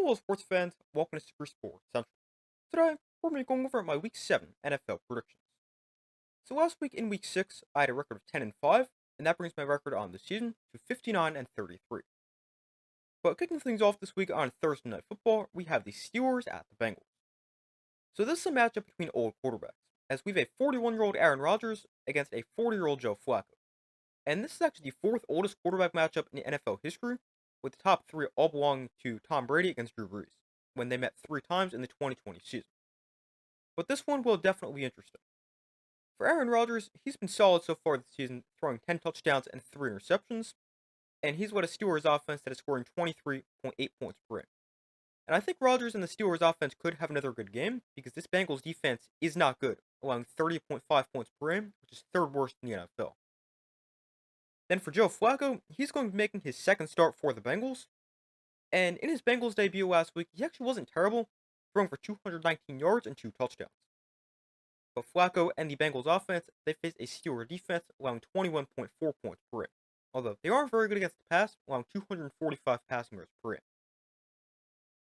Hello, sports fans. Welcome to Super Sports Central. Today, we're going to be going over my Week 7 NFL predictions. So last week in Week 6, I had a record of 10-5, and that brings my record on the season to 59-33. But kicking things off this week on Thursday Night Football, we have the Steelers at the Bengals. So this is a matchup between old quarterbacks, as we have a 41-year-old Aaron Rodgers against a 40-year-old Joe Flacco. And this is actually the fourth oldest quarterback matchup in NFL history, with the top three all belonging to Tom Brady against Drew Brees, when they met three times in the 2020 season. But this one will definitely be interesting. For Aaron Rodgers, he's been solid so far this season, throwing 10 touchdowns and 3 interceptions, and he's led a Steelers offense that is scoring 23.8 points per game. And I think Rodgers and the Steelers offense could have another good game, because this Bengals defense is not good, allowing 30.5 points per game, which is third worst in the NFL. Then for Joe Flacco, he's going to be making his second start for the Bengals. And in his Bengals debut last week, he actually wasn't terrible, throwing for 219 yards and 2 touchdowns. But Flacco and the Bengals offense, they face a Steelers defense, allowing 21.4 points per game. Although they aren't very good against the pass, allowing 245 passing yards per game.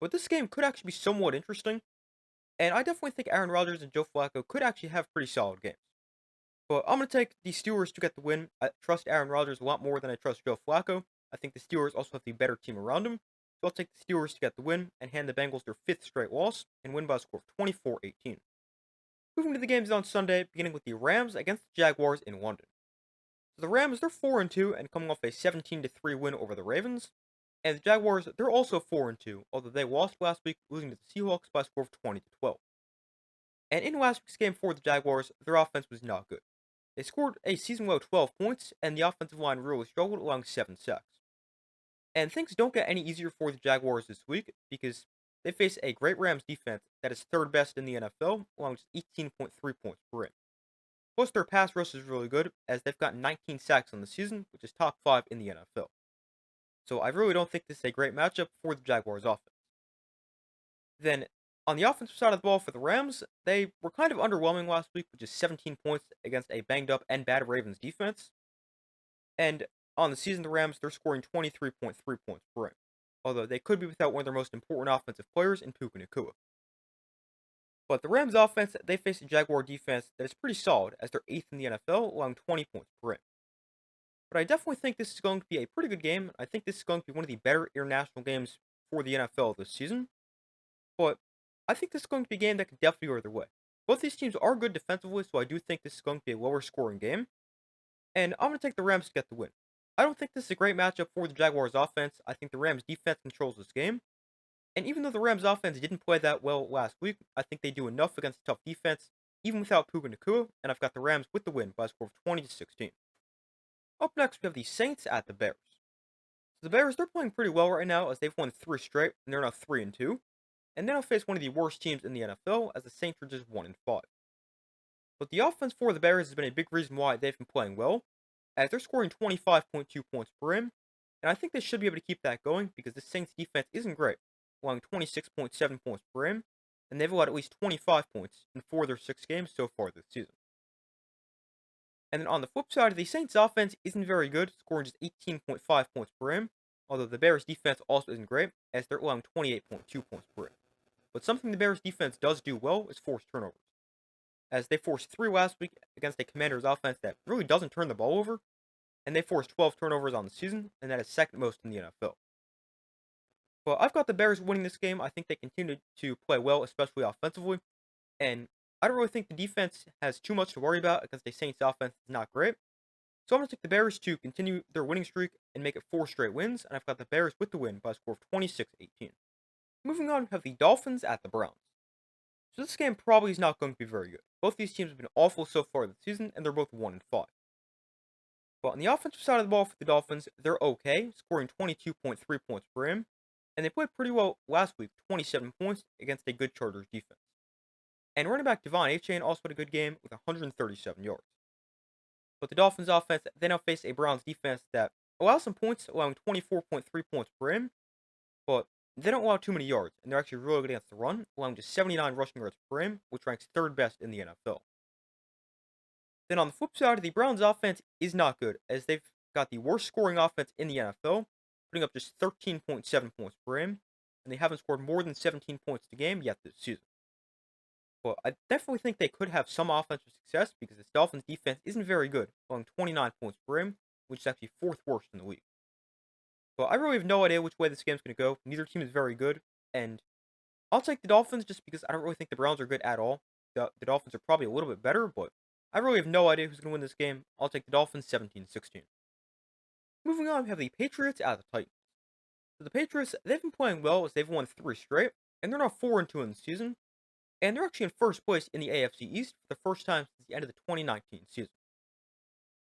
But this game could actually be somewhat interesting, and I definitely think Aaron Rodgers and Joe Flacco could actually have pretty solid games. But I'm going to take the Steelers to get the win. I trust Aaron Rodgers a lot more than I trust Joe Flacco. I think the Steelers also have the better team around him. So I'll take the Steelers to get the win and hand the Bengals their fifth straight loss and win by a score of 24-18. Moving to the games on Sunday, beginning with the Rams against the Jaguars in London. So the Rams, they're 4-2 and coming off a 17-3 win over the Ravens. And the Jaguars, they're also 4-2, although they lost last week, losing to the Seahawks by a score of 20-12. And in last week's game for the Jaguars, their offense was not good. They scored a season-low 12 points, and the offensive line really struggled, allowing 7 sacks. And things don't get any easier for the Jaguars this week, because they face a great Rams defense that is third best in the NFL, allowing just 18.3 points per game. Plus, their pass rush is really good, as they've got 19 sacks on the season, which is top 5 in the NFL. So I really don't think this is a great matchup for the Jaguars offense. Then, on the offensive side of the ball for the Rams, they were kind of underwhelming last week with just 17 points against a banged up and bad Ravens defense. And on the season, the Rams, they're scoring 23.3 points per game, although they could be without one of their most important offensive players in Puka Nacua. But the Rams offense, they face a Jaguar defense that is pretty solid, as they're 8th in the NFL, allowing 20 points per game. But I definitely think this is going to be a pretty good game. I think this is going to be one of the better international games for the NFL this season. But I think this is going to be a game that could definitely go either way. Both these teams are good defensively, so I do think this is going to be a lower scoring game. And I'm going to take the Rams to get the win. I don't think this is a great matchup for the Jaguars offense. I think the Rams defense controls this game. And even though the Rams offense didn't play that well last week, I think they do enough against a tough defense, even without Puka Nacua, and I've got the Rams with the win by a score of 20-16. Up next, we have the Saints at the Bears. So the Bears, they're playing pretty well right now, as they've won 3 straight, and they're now 3-2. And they'll face one of the worst teams in the NFL, as the Saints are just 1-5. But the offense for the Bears has been a big reason why they've been playing well, as they're scoring 25.2 points per game, and I think they should be able to keep that going because the Saints defense isn't great, allowing 26.7 points per game, and they've allowed at least 25 points in 4 of their 6 games so far this season. And then on the flip side, the Saints offense isn't very good, scoring just 18.5 points per game, although the Bears defense also isn't great, as they're allowing 28.2 points per game. But something the Bears defense does do well is force turnovers, as they forced 3 last week against a Commanders offense that really doesn't turn the ball over, and they forced 12 turnovers on the season, and that is second most in the NFL. But I've got the Bears winning this game. I think they continue to play well, especially offensively, and I don't really think the defense has too much to worry about against a Saints offense that's not great. So I'm going to take the Bears to continue their winning streak and make it 4 straight wins, and I've got the Bears with the win by a score of 26-18. Moving on, we have the Dolphins at the Browns. So this game probably is not going to be very good. Both these teams have been awful so far this season, and they're both 1-5. But on the offensive side of the ball for the Dolphins, they're okay, scoring 22.3 points per game, and they played pretty well last week, 27 points against a good Chargers defense. And running back Devon Achane also had a good game with 137 yards. But the Dolphins offense, they now face a Browns defense that allows some points, allowing 24.3 points per game, but they don't allow too many yards, and they're actually really good against the run, allowing just 79 rushing yards per game, which ranks third best in the NFL. Then on the flip side, the Browns offense is not good, as they've got the worst scoring offense in the NFL, putting up just 13.7 points per game, and they haven't scored more than 17 points a game yet this season. But I definitely think they could have some offensive success because this Dolphins defense isn't very good, allowing 29 points per game, which is actually fourth worst in the league. But I really have no idea which way this game's going to go. Neither team is very good, and I'll take the Dolphins just because I don't really think the Browns are good at all. The Dolphins are probably a little bit better, but I really have no idea who's going to win this game. I'll take the Dolphins 17-16. Moving on, we have the Patriots at the Titans. So the Patriots, they've been playing well as they've won 3 straight, and they're now 4-2 in the season, and they're actually in first place in the AFC East for the first time since the end of the 2019 season.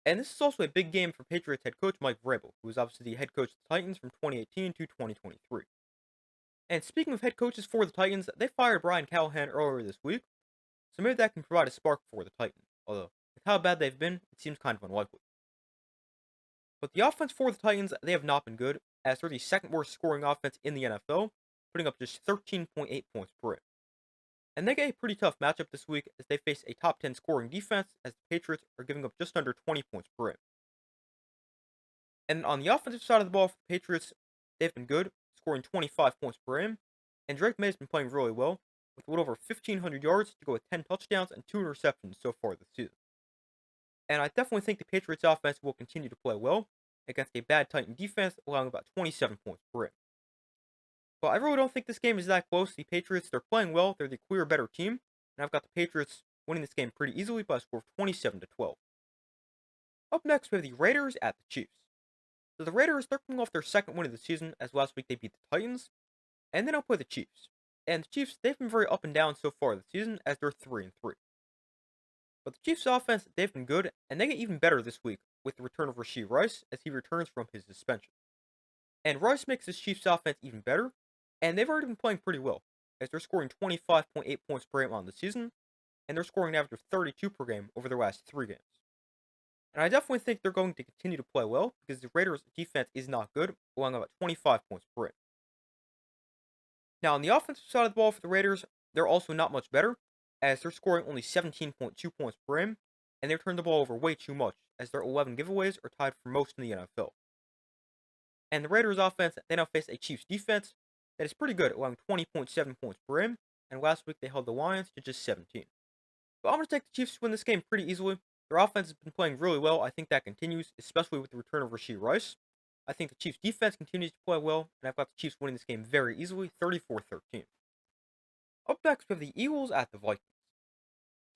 And this is also a big game for Patriots head coach Mike Vrabel, who was obviously the head coach of the Titans from 2018 to 2023. And speaking of head coaches for the Titans, they fired Brian Callahan earlier this week, so maybe that can provide a spark for the Titans, although with how bad they've been, it seems kind of unlikely. But the offense for the Titans, they have not been good, as they're the second worst scoring offense in the NFL, putting up just 13.8 points per game. And they get a pretty tough matchup this week as they face a top 10 scoring defense, as the Patriots are giving up just under 20 points per game. And on the offensive side of the ball for the Patriots, they've been good, scoring 25 points per game, and Drake May's been playing really well, with a little over 1,500 yards to go with 10 touchdowns and 2 interceptions so far this season. And I definitely think the Patriots offense will continue to play well against a bad Titan defense, allowing about 27 points per game. But I really don't think this game is that close. The Patriots, they're playing well, they're the clear better team, and I've got the Patriots winning this game pretty easily by a score of 27-12. Up next, we have the Raiders at the Chiefs. So the Raiders, they're coming off their second win of the season, as last week they beat the Titans, and then I'll play the Chiefs. And the Chiefs, they've been very up and down so far this season, as they're 3-3. But the Chiefs' offense, they've been good, and they get even better this week with the return of Rashee Rice as he returns from his suspension. And Rice makes this Chiefs' offense even better, and they've already been playing pretty well, as they're scoring 25.8 points per game on the season, and they're scoring an average of 32 per game over their last 3 games. And I definitely think they're going to continue to play well because the Raiders' defense is not good, allowing about 25 points per game. Now, on the offensive side of the ball for the Raiders, they're also not much better, as they're scoring only 17.2 points per game, and they've turned the ball over way too much, as their 11 giveaways are tied for most in the NFL. And the Raiders' offense, they now face a Chiefs defense that is pretty good, allowing 20.7 points per game, and last week they held the Lions to just 17. But I'm going to take the Chiefs to win this game pretty easily. Their offense has been playing really well. I think that continues, especially with the return of Rashee Rice. I think the Chiefs' defense continues to play well, and I've got the Chiefs winning this game very easily, 34-13. Up next, we have the Eagles at the Vikings.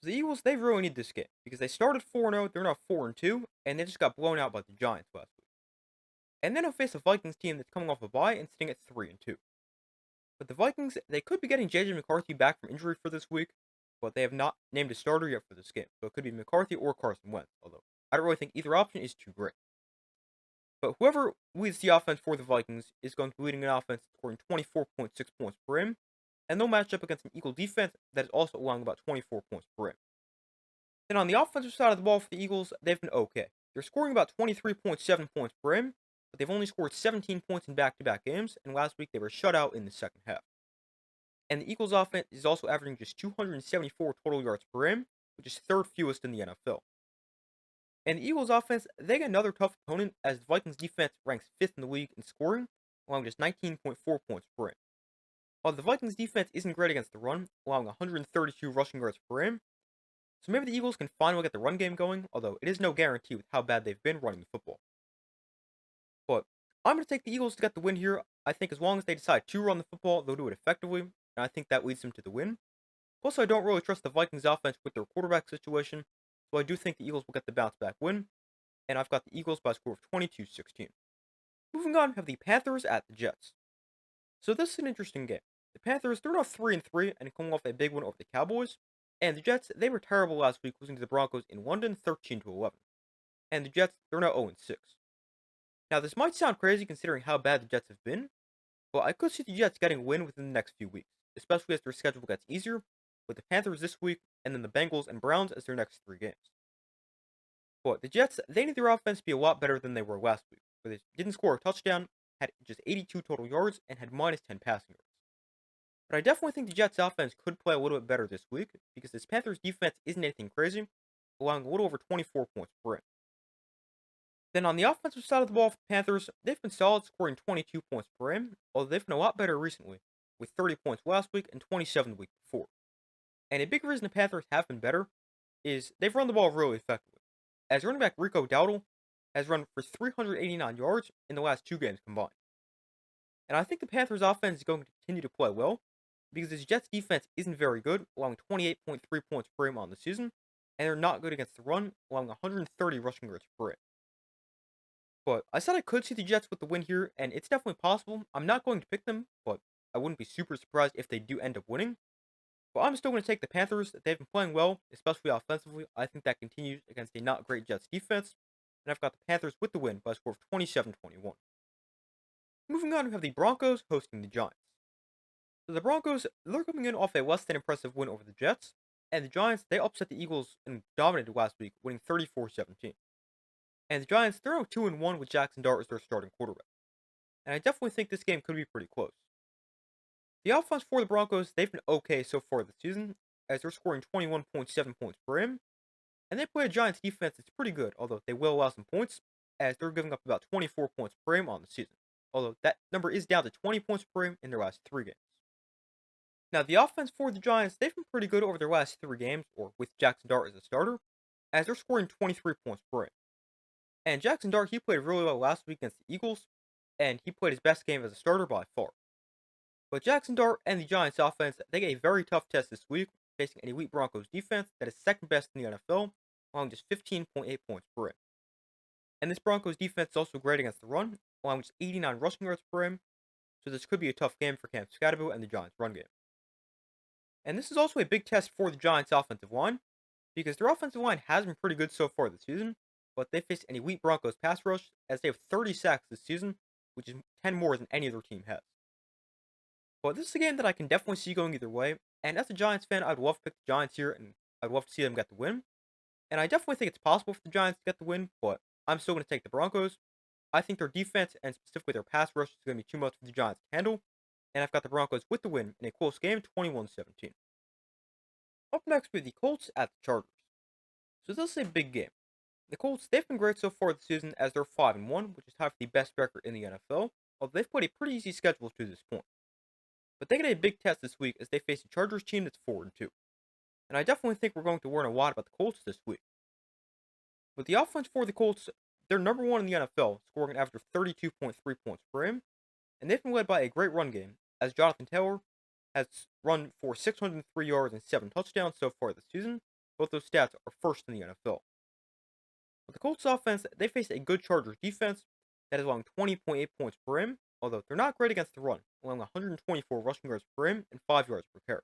So the Eagles, they really need this game, because they started 4-0, they're now 4-2, and they just got blown out by the Giants last week. And then they'll face a Vikings team that's coming off a bye and sitting at 3-2. But the Vikings, they could be getting JJ McCarthy back from injury for this week, but they have not named a starter yet for this game. So it could be McCarthy or Carson Wentz, although I don't really think either option is too great. But whoever leads the offense for the Vikings is going to be leading an offense scoring 24.6 points per game, and they'll match up against an Eagle defense that is also allowing about 24 points per game. Then on the offensive side of the ball for the Eagles, they've been okay. They're scoring about 23.7 points per game, but they've only scored 17 points in back-to-back games, and last week they were shut out in the second half. And the Eagles' offense is also averaging just 274 total yards per game, which is third fewest in the NFL. And the Eagles' offense, they get another tough opponent as the Vikings' defense ranks 5th in the league in scoring, allowing just 19.4 points per game. While the Vikings' defense isn't great against the run, allowing 132 rushing yards per game, so maybe the Eagles can finally get the run game going, although it is no guarantee with how bad they've been running the football. But I'm going to take the Eagles to get the win here. I think as long as they decide to run the football, they'll do it effectively, and I think that leads them to the win. Plus, I don't really trust the Vikings offense with their quarterback situation, so I do think the Eagles will get the bounce back win, and I've got the Eagles by a score of 22-16. Moving on, we have the Panthers at the Jets. So this is an interesting game. The Panthers, they're now 3-3 and coming off a big win over the Cowboys, and the Jets, they were terrible last week, losing to the Broncos in London 13-11. And the Jets, they're now 0-6. Now, this might sound crazy considering how bad the Jets have been, but I could see the Jets getting a win within the next few weeks, especially as their schedule gets easier, with the Panthers this week, and then the Bengals and Browns as their next 3 games. But the Jets, they need their offense to be a lot better than they were last week, where they didn't score a touchdown, had just 82 total yards, and had minus 10 passing yards. But I definitely think the Jets' offense could play a little bit better this week, because this Panthers' defense isn't anything crazy, allowing a little over 24 points per game. Then on the offensive side of the ball for the Panthers, they've been solid, scoring 22 points per game, although they've been a lot better recently, with 30 points last week and 27 the week before. And a big reason the Panthers have been better is they've run the ball really effectively, as running back Rico Dowdle has run for 389 yards in the last 2 games combined. And I think the Panthers offense is going to continue to play well, because this Jets defense isn't very good, allowing 28.3 points per game on the season, and they're not good against the run, allowing 130 rushing yards per game. But I said I could see the Jets with the win here, and it's definitely possible. I'm not going to pick them, but I wouldn't be super surprised if they do end up winning. But I'm still going to take the Panthers. They've been playing well, especially offensively. I think that continues against a not great Jets defense. And I've got the Panthers with the win by a score of 27-21. Moving on, we have the Broncos hosting the Giants. So the Broncos, they're coming in off a less than impressive win over the Jets. And the Giants, they upset the Eagles and dominated last week, winning 34-17. And the Giants, they're now 2-1 with Jackson Dart as their starting quarterback. And I definitely think this game could be pretty close. The offense for the Broncos, they've been okay so far this season, as they're scoring 21.7 points per game. And they play a Giants defense that's pretty good, although they will allow some points, as they're giving up about 24 points per game on the season. Although that number is down to 20 points per game in their last 3 games. Now, the offense for the Giants, they've been pretty good over their last 3 games, or with Jackson Dart as a starter, as they're scoring 23 points per game. And Jackson Dart, he played really well last week against the Eagles, and he played his best game as a starter by far. But Jackson Dart and the Giants offense, they get a very tough test this week, facing an elite Broncos defense that is second best in the NFL, allowing just 15.8 points per game. And this Broncos defense is also great against the run, allowing just 89 rushing yards per game, so this could be a tough game for Cam Scatterbo and the Giants' run game. And this is also a big test for the Giants' offensive line, because their offensive line has been pretty good so far this season, but they face an elite Broncos pass rush, as they have 30 sacks this season, which is 10 more than any other team has. But this is a game that I can definitely see going either way, and as a Giants fan, I'd love to pick the Giants here, and I'd love to see them get the win. And I definitely think it's possible for the Giants to get the win, but I'm still going to take the Broncos. I think their defense, and specifically their pass rush, is going to be too much for the Giants to handle, and I've got the Broncos with the win in a close game, 21-17. Up next, we have the Colts at the Chargers. So this is a big game. The Colts, they've been great so far this season, as they're 5-1, which is tied for the best record in the NFL, although they've played a pretty easy schedule to this point. But they get a big test this week as they face a Chargers team that's 4-2. And I definitely think we're going to learn a lot about the Colts this week. But the offense for the Colts, they're number 1 in the NFL, scoring an average of 32.3 points per game, and they've been led by a great run game, as Jonathan Taylor has run for 603 yards and 7 touchdowns so far this season. Both those stats are first in the NFL. But the Colts offense, they face a good Chargers defense that is allowing 20.8 points per game, although they're not great against the run, allowing 124 rushing yards per game and 5 yards per carry.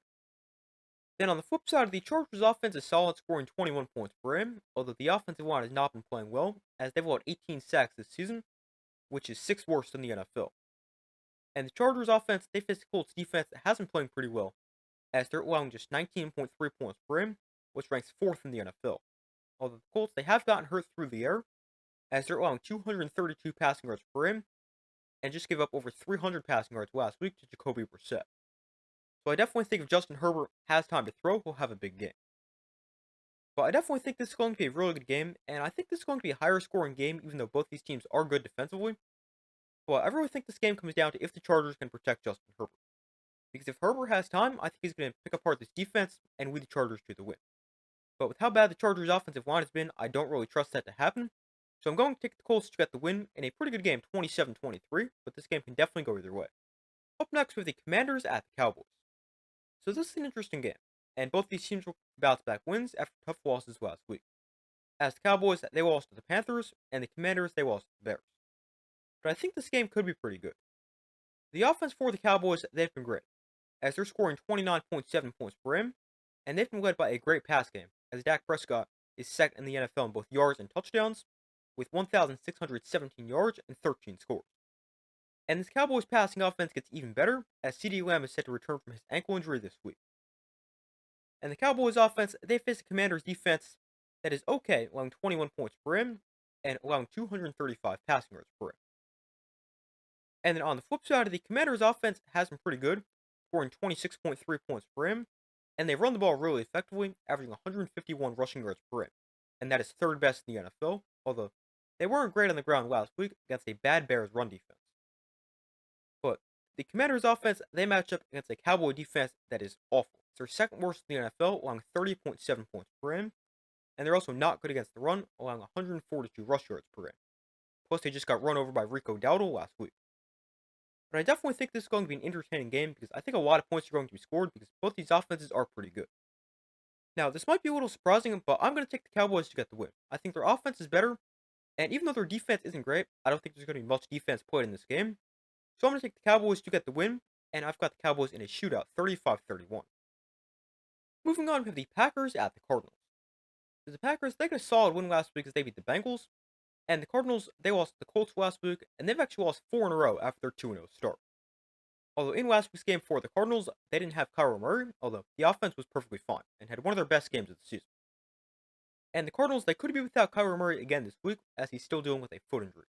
Then on the flip side, the Chargers offense is solid, scoring 21 points per game, although the offensive line has not been playing well, as they've allowed 18 sacks this season, which is 6th worst in the NFL. And the Chargers offense, they face the Colts defense that has been playing pretty well, as they're allowing just 19.3 points per game, which ranks 4th in the NFL. Although the Colts, they have gotten hurt through the air, as they're allowing 232 passing yards per game, and just gave up over 300 passing yards last week to Jacoby Brissett. So I definitely think if Justin Herbert has time to throw, he'll have a big game. But I definitely think this is going to be a really good game, and I think this is going to be a higher scoring game, even though both these teams are good defensively. But I really think this game comes down to if the Chargers can protect Justin Herbert. Because if Herbert has time, I think he's going to pick apart this defense and lead the Chargers to the win. But with how bad the Chargers' offensive line has been, I don't really trust that to happen. So I'm going to take the Colts to get the win in a pretty good game, 27-23, but this game can definitely go either way. Up next, we have the Commanders at the Cowboys. So this is an interesting game, and both these teams will bounce back wins after tough losses last week. As the Cowboys, they lost to the Panthers, and the Commanders, they lost to the Bears. But I think this game could be pretty good. The offense for the Cowboys, they've been great, as they're scoring 29.7 points per game, and they've been led by a great pass game, as Dak Prescott is second in the NFL in both yards and touchdowns, with 1,617 yards and 13 scores. And this Cowboys passing offense gets even better, as CeeDee Lamb is set to return from his ankle injury this week. And the Cowboys offense, they face the Commanders defense that is okay, allowing 21 points per game, and allowing 235 passing yards per game. And then on the flip side, the Commanders offense has been pretty good, scoring 26.3 points per game, and they run the ball really effectively, averaging 151 rushing yards per game. And that is 3rd best in the NFL, although they weren't great on the ground last week against a bad Bears run defense. But the Commanders' offense, they match up against a Cowboy defense that is awful. It's their second worst in the NFL, allowing 30.7 points per game, and they're also not good against the run, allowing 142 rush yards per game. Plus, they just got run over by Rico Dowdle last week. But I definitely think this is going to be an entertaining game because I think a lot of points are going to be scored because both these offenses are pretty good. Now, this might be a little surprising, but I'm going to take the Cowboys to get the win. I think their offense is better, and even though their defense isn't great, I don't think there's going to be much defense played in this game. So I'm going to take the Cowboys to get the win, and I've got the Cowboys in a shootout, 35-31. Moving on, we have the Packers at the Cardinals. The Packers, they got a solid win last week as they beat the Bengals, and the Cardinals, they lost to the Colts last week, and they've actually lost 4 in a row after their 2-0 start. Although in last week's game for the Cardinals, they didn't have Kyler Murray, although the offense was perfectly fine and had one of their best games of the season. And the Cardinals, they could be without Kyler Murray again this week as he's still dealing with a foot injury.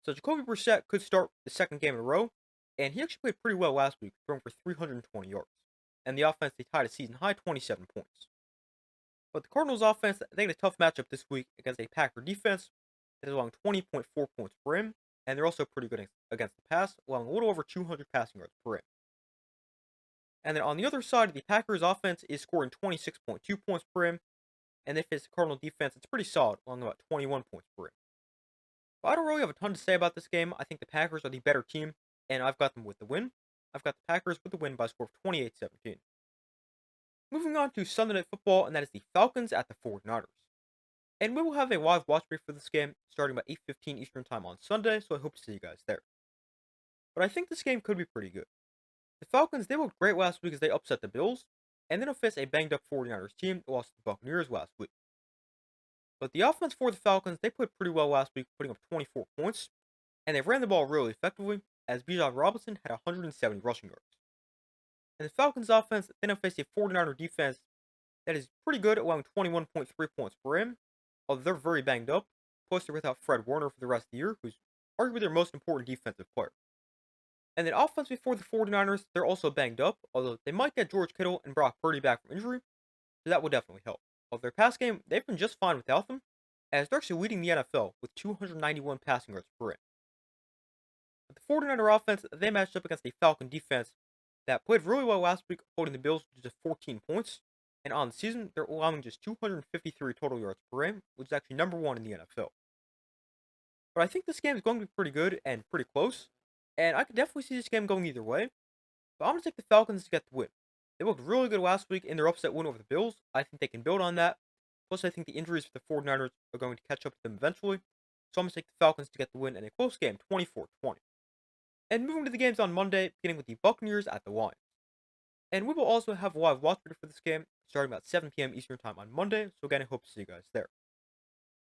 So Jacoby Brissett could start the second game in a row, and he actually played pretty well last week, throwing for 320 yards. And the offense, they tied a season high 27 points. But the Cardinals offense, they had a tough matchup this week against a Packer defense that is allowing 20.4 points per game, and they're also pretty good against the pass, allowing a little over 200 passing yards per game. And then on the other side, the Packers offense is scoring 26.2 points per game, and they face the Cardinal defense, it's pretty solid, allowing about 21 points per game. But I don't really have a ton to say about this game. I think the Packers are the better team, and I've got them with the win. I've got the Packers with the win by a score of 28-17. Moving on to Sunday Night Football, and that is the Falcons at the 49ers. And we will have a live watch party for this game starting about 8:15 Eastern Time on Sunday, so I hope to see you guys there. But I think this game could be pretty good. The Falcons, they looked great last week as they upset the Bills, and then they'll face a banged up 49ers team that lost to the Buccaneers last week. But the offense for the Falcons, they played pretty well last week, putting up 24 points, and they ran the ball really effectively as Bijan Robinson had 170 rushing yards. And the Falcons offense, they now face a 49er defense that is pretty good, allowing 21.3 points per game, although they're very banged up, plus they're without Fred Warner for the rest of the year, who's arguably their most important defensive player. And then offensively for the 49ers, they're also banged up, although they might get George Kittle and Brock Purdy back from injury, so that would definitely help. Although their pass game, they've been just fine without them, as they're actually leading the NFL with 291 passing yards per game. But the 49er offense, they matched up against a Falcon defense that played really well last week, holding the Bills to just 14 points, and on the season, they're allowing just 253 total yards per game, which is actually number 1 in the NFL. But I think this game is going to be pretty good and pretty close, and I could definitely see this game going either way, but I'm going to take the Falcons to get the win. They looked really good last week in their upset win over the Bills. I think they can build on that. Plus, I think the injuries for the 49ers are going to catch up to them eventually, so I'm going to take the Falcons to get the win in a close game, 24-20. And moving to the games on Monday, beginning with the Buccaneers at the Lions. And we will also have a live watch party for this game, starting about 7 p.m. Eastern Time on Monday, so again, I hope to see you guys there.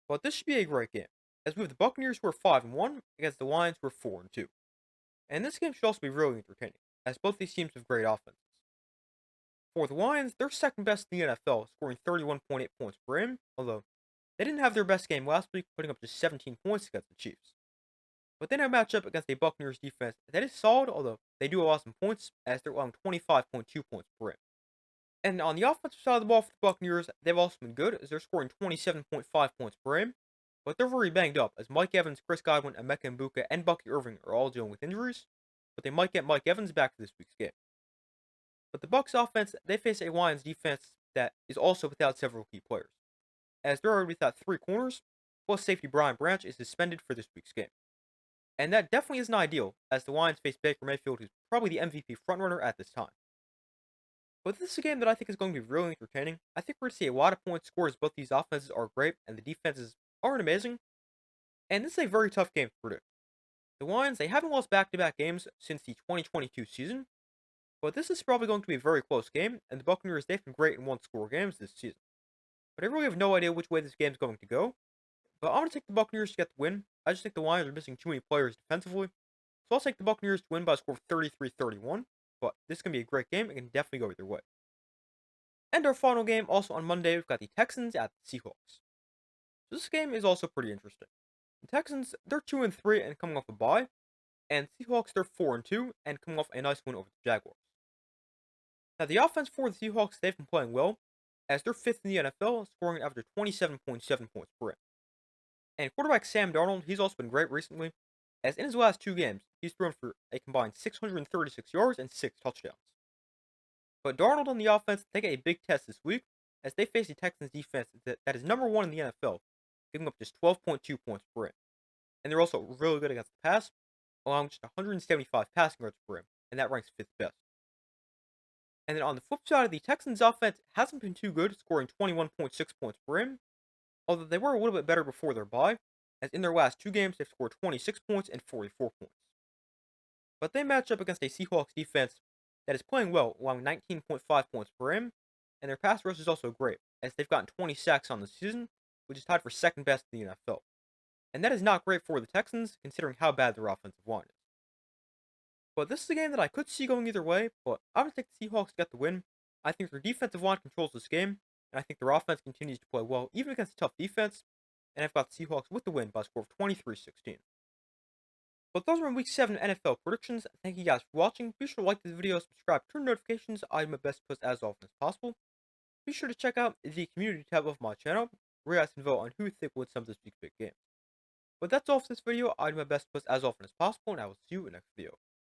But this should be a great game, as we have the Buccaneers who are 5-1 against the Lions who are 4-2. And this game should also be really entertaining, as both these teams have great offenses. For the Lions, they're second best in the NFL, scoring 31.8 points per game, although they didn't have their best game last week, putting up just 17 points against the Chiefs. But then I match up against a Buccaneers defense that is solid, although they do allow some points, as they're allowing 25.2 points per game. And on the offensive side of the ball for the Buccaneers, they've also been good, as they're scoring 27.5 points per game, but they're very banged up, as Mike Evans, Chris Godwin, Emeka Egbuka, and Bucky Irving are all dealing with injuries, but they might get Mike Evans back for this week's game. But the Bucs offense, they face a Lions defense that is also without several key players, as they're already without 3 corners, plus safety Brian Branch is suspended for this week's game. And that definitely isn't ideal, as the Lions face Baker Mayfield, who's probably the MVP frontrunner at this time. But this is a game that I think is going to be really entertaining. I think we're going to see a lot of points scored as both these offenses are great and the defenses aren't amazing. And this is a very tough game to predict. The Lions, they haven't lost back-to-back games since the 2022 season, but this is probably going to be a very close game, and the Buccaneers, they've been great in one-score games this season. But I really have no idea which way this game is going to go. But I'm going to take the Buccaneers to get the win. I just think the Lions are missing too many players defensively. So I'll take the Buccaneers to win by a score of 33-31. But this is going to be a great game. It can definitely go either way. And our final game, also on Monday, we've got the Texans at the Seahawks. So this game is also pretty interesting. The Texans, they're 2-3 and coming off a bye. And Seahawks, they're 4-2 and coming off a nice win over the Jaguars. Now, the offense for the Seahawks, they've been playing well, as they're 5th in the NFL, scoring an average of 27.7 points per game. And quarterback Sam Darnold, he's also been great recently, as in his last 2 games, he's thrown for a combined 636 yards and 6 touchdowns. But Darnold and the offense, they get a big test this week as they face the Texans defense that is number 1 in the NFL, giving up just 12.2 points per game. And they're also really good against the pass, allowing just 175 passing yards per game, and that ranks 5th best. And then on the flip side, the Texans offense hasn't been too good, scoring 21.6 points per game, although they were a little bit better before their bye, as in their last 2 games they've scored 26 points and 44 points. But they match up against a Seahawks defense that is playing well, allowing 19.5 points per game, and their pass rush is also great, as they've gotten 20 sacks on the season, which is tied for 2nd best in the NFL. And that is not great for the Texans, considering how bad their offensive line is. But this is a game that I could see going either way, but I'm going to take the Seahawks to get the win. I think their defensive line controls this game, and I think their offense continues to play well, even against a tough defense, and I've got the Seahawks with the win by a score of 23-16. But those are my Week 7 NFL predictions. Thank you guys for watching. Be sure to like this video, subscribe, turn notifications. I do my best to post as often as possible. Be sure to check out the community tab of my channel, where you guys can vote on who you think will win some of this week's big games. But that's all for this video. I do my best to post as often as possible, and I will see you in the next video.